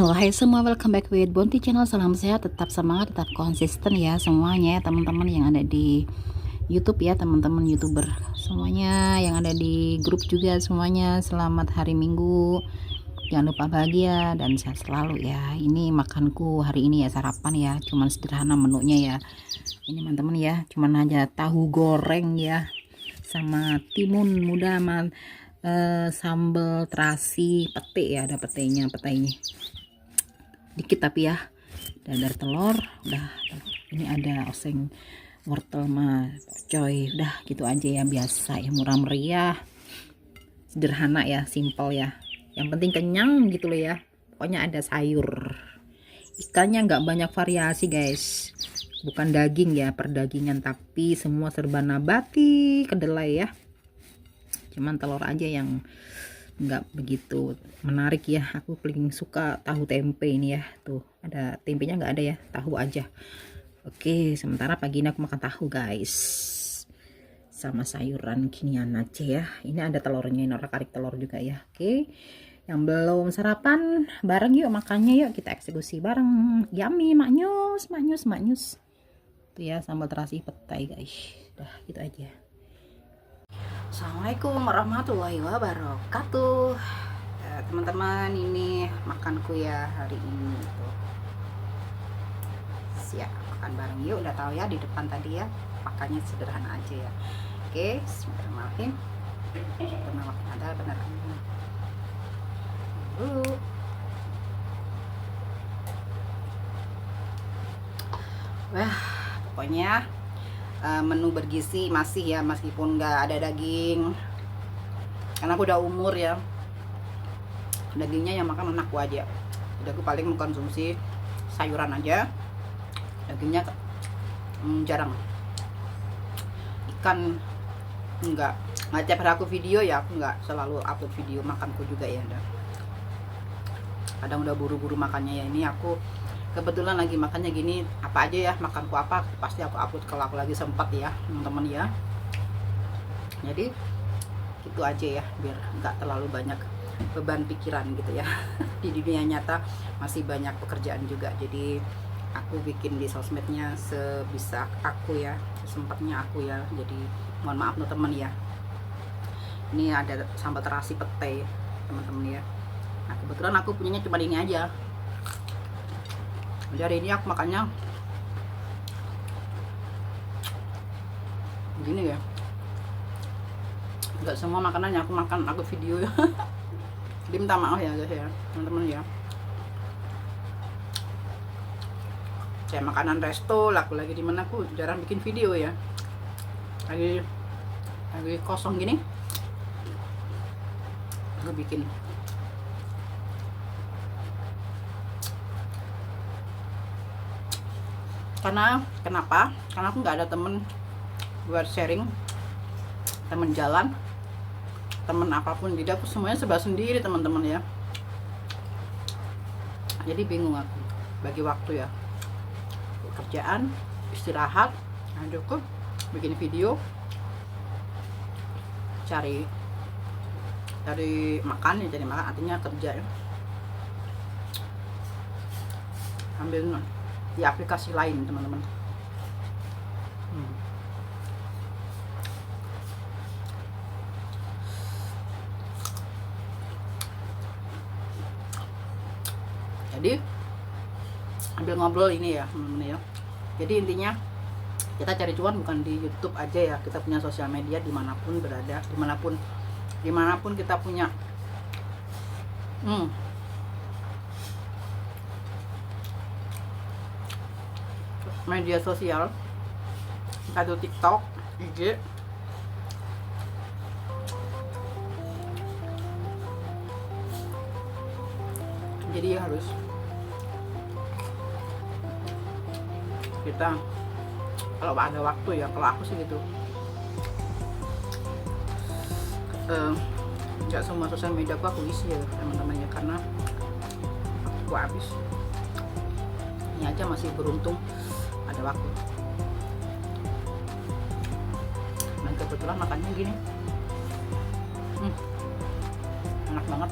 Hai semua, welcome back with Bonti Channel. Salam sehat, tetap semangat, tetap konsisten ya semuanya, teman-teman yang ada di YouTube ya, teman-teman YouTuber semuanya yang ada di grup juga semuanya. Selamat hari Minggu. Jangan lupa bahagia dan sehat selalu ya. Ini makanku hari ini ya, sarapan ya, cuman sederhana menunya ya. Ini teman-teman ya, cuman aja tahu goreng ya, sama timun muda sama sambal terasi pete ya, ada petenya dikit tapi ya, dadar telur udah. Ini ada oseng wortel mah coy, udah gitu aja ya, biasa ya, murah meriah, sederhana ya, simple ya, yang penting kenyang gitu loh ya. Pokoknya ada sayur, ikannya nggak banyak variasi guys, bukan daging ya, perdagingan, tapi semua serba nabati, kedelai ya. Cuman telur aja yang nggak begitu menarik ya. Aku paling suka tahu tempe ini ya, tuh ada tempenya, nggak ada ya, tahu aja. Oke, sementara pagi ini aku makan tahu guys, sama sayuran kinian aja ya. Ini ada telurnya, ini orang karik telur juga ya. Oke, yang belum sarapan bareng yuk, makannya yuk, kita eksekusi bareng. Yummy, maknyus tuh ya, sambal terasi petai guys. Udah gitu aja. Assalamualaikum warahmatullahi wabarakatuh. Teman-teman, ini makanku ya hari ini tuh. Siap makan bareng yuk, udah tahu ya di depan tadi ya, makannya sederhana aja ya. Oke, bismillahirrahmanirrahim. Ada benar dulu. Wah, pokoknya menu bergizi masih ya, meskipun nggak ada daging, karena aku udah umur ya, dagingnya yang makan anakku aja. Jadi aku paling mengkonsumsi sayuran aja, dagingnya jarang. Ikan enggak tiap hari aku video ya, aku nggak selalu upload video makanku juga ya. Kadang udah buru-buru makannya ya. Ini aku kebetulan lagi makannya gini, apa aja ya, makanku apa pasti aku upload kalau aku lagi sempat ya teman-teman ya. Jadi gitu aja ya, biar nggak terlalu banyak beban pikiran gitu ya. Di dunia nyata masih banyak pekerjaan juga, jadi aku bikin di sosmednya sebisa aku ya, sesempatnya aku ya. Jadi mohon maaf teman-teman ya. Ini ada sambal terasi pete teman-teman ya. Nah kebetulan aku punyanya cuma ini aja. Jadi hari ini aku makannya begini ya, nggak semua makanannya aku makan, aku video ya. Jadi minta maaf ya guys ya, teman-teman ya. Kayak makanan resto lah, aku lagi dimana aku jarang bikin video ya, lagi kosong gini aku bikin. Kenapa? Karena aku nggak ada temen buat sharing, temen jalan, temen apapun. Jadi aku semuanya serba sendiri teman-teman ya. Jadi bingung aku bagi waktu ya, kerjaan, istirahat, nah cukup bikin video, cari makan ya, cari makan artinya kerja ya, ambil di aplikasi lain teman-teman. Jadi ambil ngobrol ini ya teman-teman ya. Jadi intinya kita cari cuan bukan di YouTube aja ya, kita punya sosial media dimanapun berada, dimanapun kita punya media sosial, atau TikTok, IG. Jadi harus kita kalau ada waktu ya, kalau aku sih gitu, nggak semua sosial media aku isi ya teman-teman ya, karena aku habis. Ini aja masih beruntung ada waktu. Dan kebetulan makannya gini, enak banget.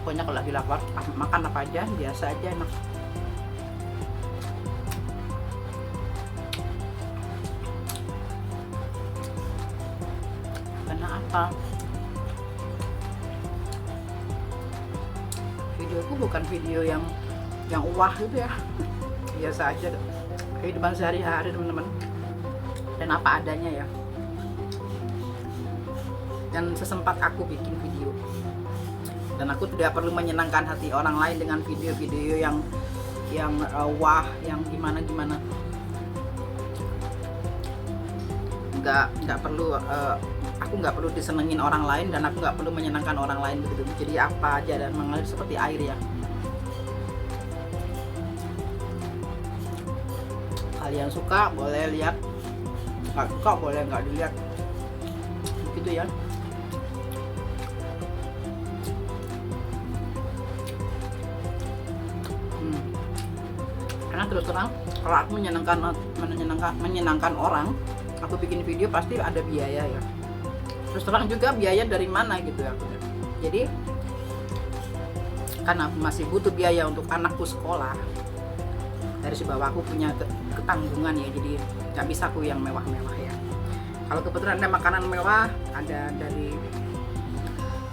pokoknya kalau lagi lapar makan apa aja biasa aja enak. Karena apa, videoku bukan video yang wah gitu ya, biasa aja kehidupan sehari-hari teman-teman, dan apa adanya ya. Dan sesempat aku bikin video, dan aku tidak perlu menyenangkan hati orang lain dengan video-video yang wah, yang gimana-gimana. Nggak perlu, aku nggak perlu disenengin orang lain, dan aku nggak perlu menyenangkan orang lain begitu. Jadi apa aja dan mengalir seperti air ya. Kalian suka boleh lihat, nggak suka boleh nggak dilihat, begitu ya. Karena terus terang, kalau aku menyenangkan orang, aku bikin video pasti ada biaya ya. Terus terang juga biaya dari mana gitu ya. Jadi karena aku masih butuh biaya untuk anakku sekolah, dari sebab aku punya ketanggungan ya, jadi nggak bisa aku yang mewah-mewah ya. Kalau kebetulan ada makanan mewah, ada dari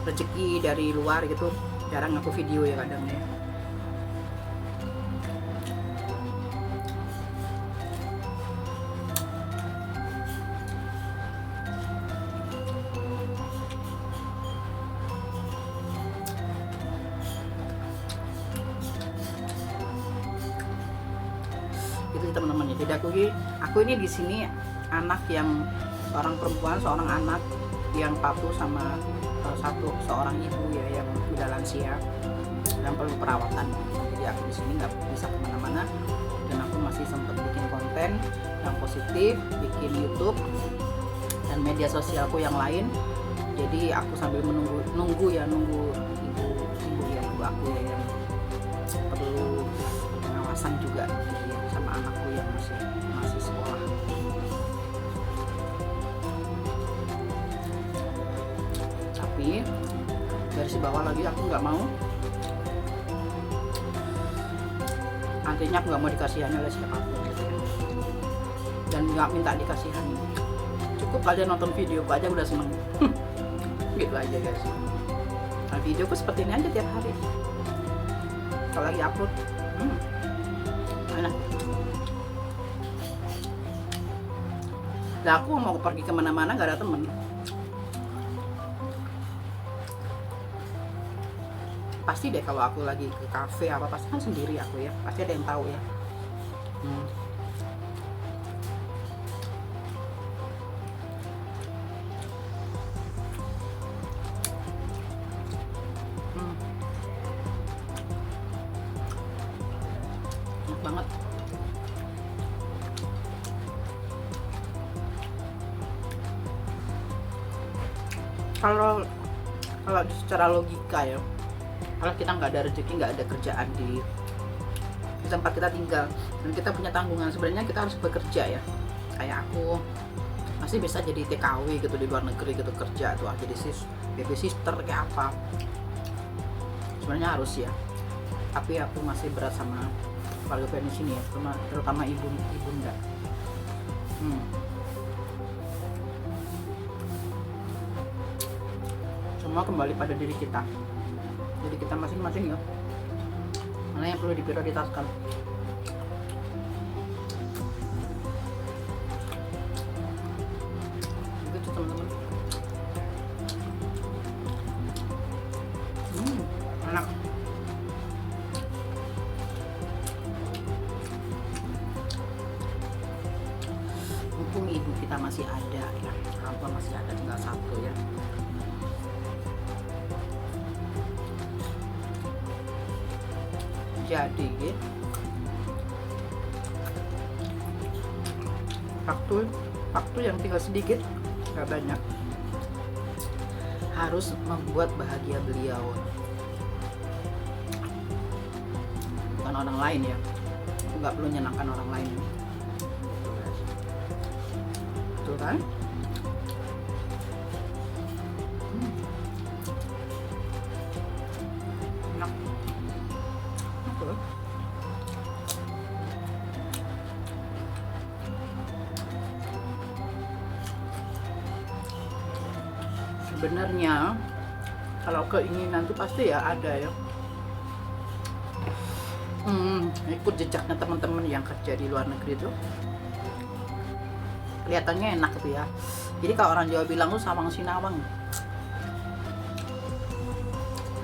rezeki dari luar gitu, jarang aku video ya kadang ya. Gitu teman-teman ya. Jadi aku ini di sini anak yang seorang perempuan, seorang anak yang patuh sama seorang ibu ya yang sudah lansia yang perlu perawatan. Jadi aku di sini nggak bisa kemana-mana, dan aku masih sempat bikin konten yang positif, bikin YouTube dan media sosialku yang lain. Jadi aku sambil nunggu ibu aku ya yang perlu pengawasan juga gitu ya, sama anakku yang masih sekolah. Tapi dari si bawah lagi aku nggak mau, nantinya aku nggak mau dikasihani oleh siapapun gitu ya. Dan nggak minta dikasihani, cukup kalian nonton videoku aja udah seneng. Gitu aja guys. Nah, videoku seperti ini aja tiap hari kalau lagi upload. Enak. Nah, aku mau pergi kemana-mana gak ada temen. Pasti deh kalau aku lagi ke cafe apa, pasti kan sendiri aku ya, pasti ada yang tahu ya. Enak banget. Kalau secara logika ya, kalau kita nggak ada rezeki, nggak ada kerjaan di tempat kita tinggal, dan kita punya tanggungan, sebenarnya kita harus bekerja ya. Kayak aku masih bisa jadi TKW gitu di luar negeri gitu, kerja tuh jadi baby sister kayak apa, sebenarnya harus ya. Tapi aku masih berat sama keluarga di sini ya, terutama ibunda. Semua kembali pada diri kita. Jadi kita masing-masing ya, mana yang perlu diprioritaskan. Begitu teman-teman. Enak. Mumpung ibu kita masih ada ya, orang tua masih ada, tinggal satu ya. Jadi waktu yang tinggal sedikit, gak banyak, harus membuat bahagia beliau, bukan orang lain ya. Aku gak perlu menyenangkan orang lain, betul kan? Sebenarnya kalau keinginan tuh pasti ya ada ya. Ikut jejaknya teman-teman yang kerja di luar negeri tuh kelihatannya enak gitu ya. Jadi kalau orang Jawa bilang tuh sawang sinawang,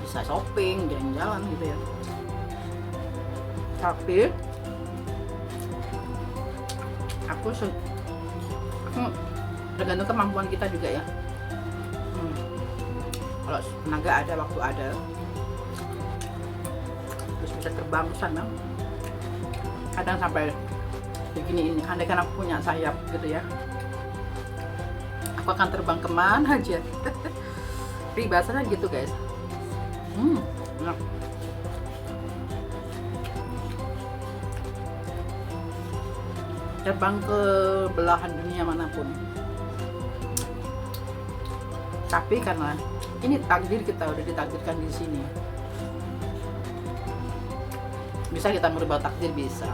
bisa shopping, jalan-jalan gitu ya. Tapi aku tergantung kemampuan kita juga ya. Kalau tenaga ada, waktu ada, terus bisa terbang ke sana, kadang sampai begini ini, andai kan aku punya sayap gitu ya, aku akan terbang kemana aja. Peribahasanya gitu guys. Enak. Terbang ke belahan dunia manapun. Tapi karena ini takdir kita, udah ditakdirkan di sini, bisa kita merubah takdir, bisa.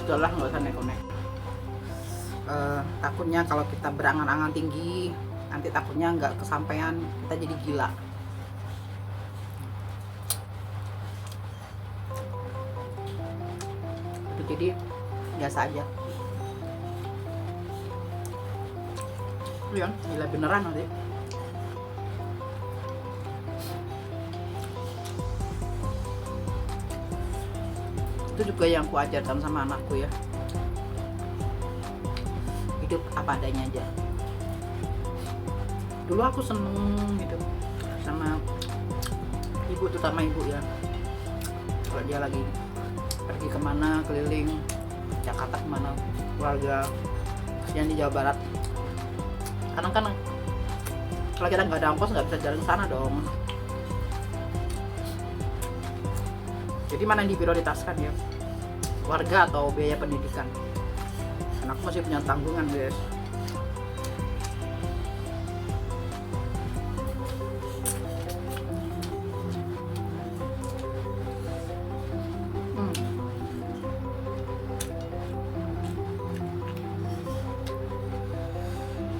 Udahlah, nggak usah nek-nek. Takutnya kalau kita berangan-angan tinggi, nanti takutnya nggak kesampaian, kita jadi gila. Jadi biasa aja. Ya, gila beneran nanti. Itu juga yang aku ajarkan sama anakku ya. Hidup apa adanya aja. Dulu aku seneng gitu sama ibu, terutama ibu ya. Kalau dia lagi pergi kemana, keliling Jakarta kemana, keluarga yang di Jawa Barat, karena kan kalau kita nggak ada ongkos nggak bisa jalan ke sana dong. Jadi mana yang diprioritaskan ya, keluarga atau biaya pendidikan? Karena aku masih punya tanggungan guys.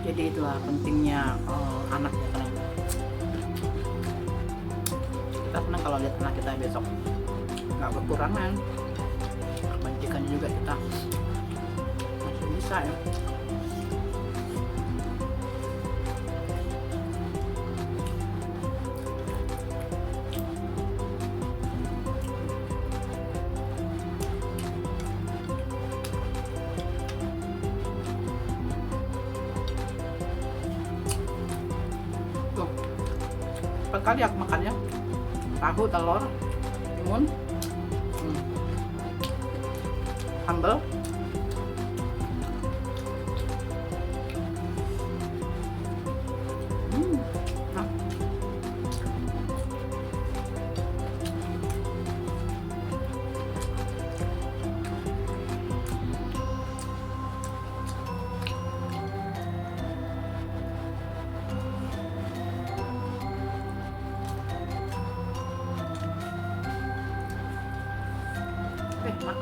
Jadi itulah pentingnya anak ya, kan. Kita senang kalau lihat anak kita besok nggak kekurangan, pendidikannya juga kita masih bisa ya. Tuh, empat kali aku makannya, tahu, telur, timun, sambal, nah. Mak.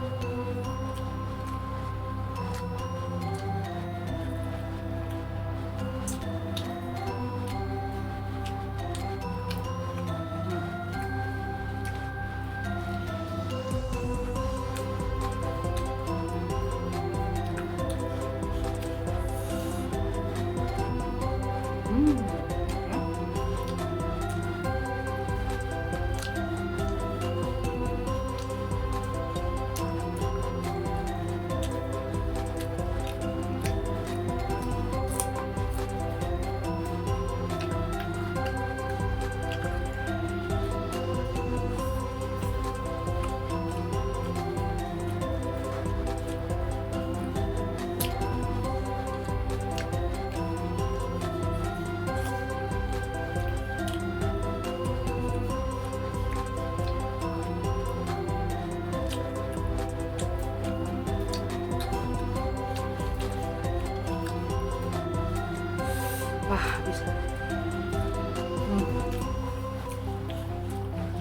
Wah, habis.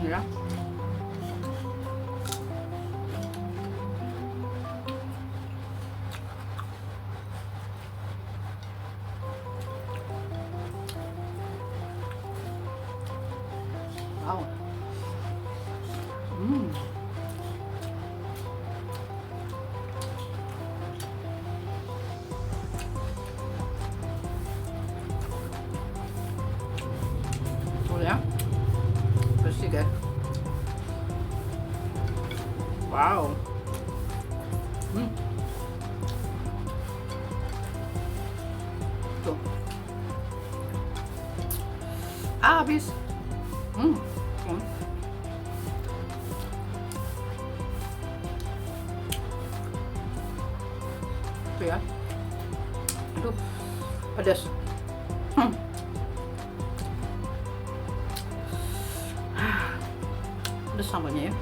Ya. ya. Wow. Tuh. Habis. Tuh ya. Aduh, pedas. Pedas sambalnya ya.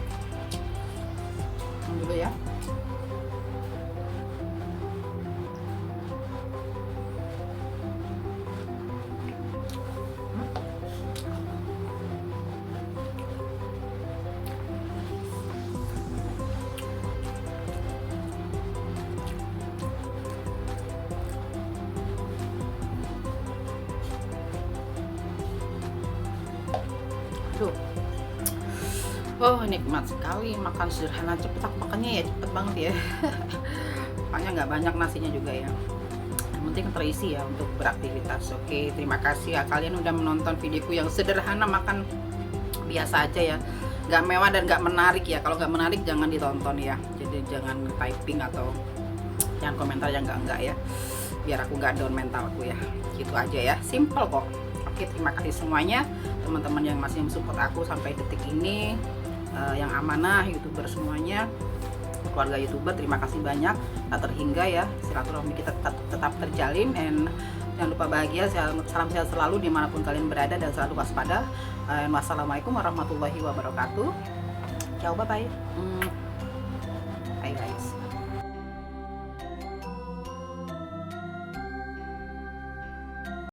Dulu ya. Aduh. Oh, nikmat sekali makan sederhana, cepet aku makannya ya, cepet banget ya. Makanya nggak banyak nasinya juga ya. Yang penting terisi ya untuk beraktivitas. Oke, terima kasih ya kalian udah menonton videoku yang sederhana, makan biasa aja ya. Nggak mewah dan nggak menarik ya. Kalau nggak menarik jangan ditonton ya. Jadi jangan typing atau jangan komentar yang enggak ya. Biar aku nggak down mentalku ya. Gitu aja ya. Simple kok. Oke, terima kasih semuanya teman-teman yang masih mensupport aku sampai detik ini. Yang amanah, youtuber semuanya, keluarga youtuber, terima kasih banyak, tak terhingga ya, silaturahmi kita tetap terjalin. And jangan lupa bahagia, salam sehat selalu dimanapun kalian berada, dan selalu waspada. Wassalamualaikum warahmatullahi wabarakatuh. Ciao, bye bye.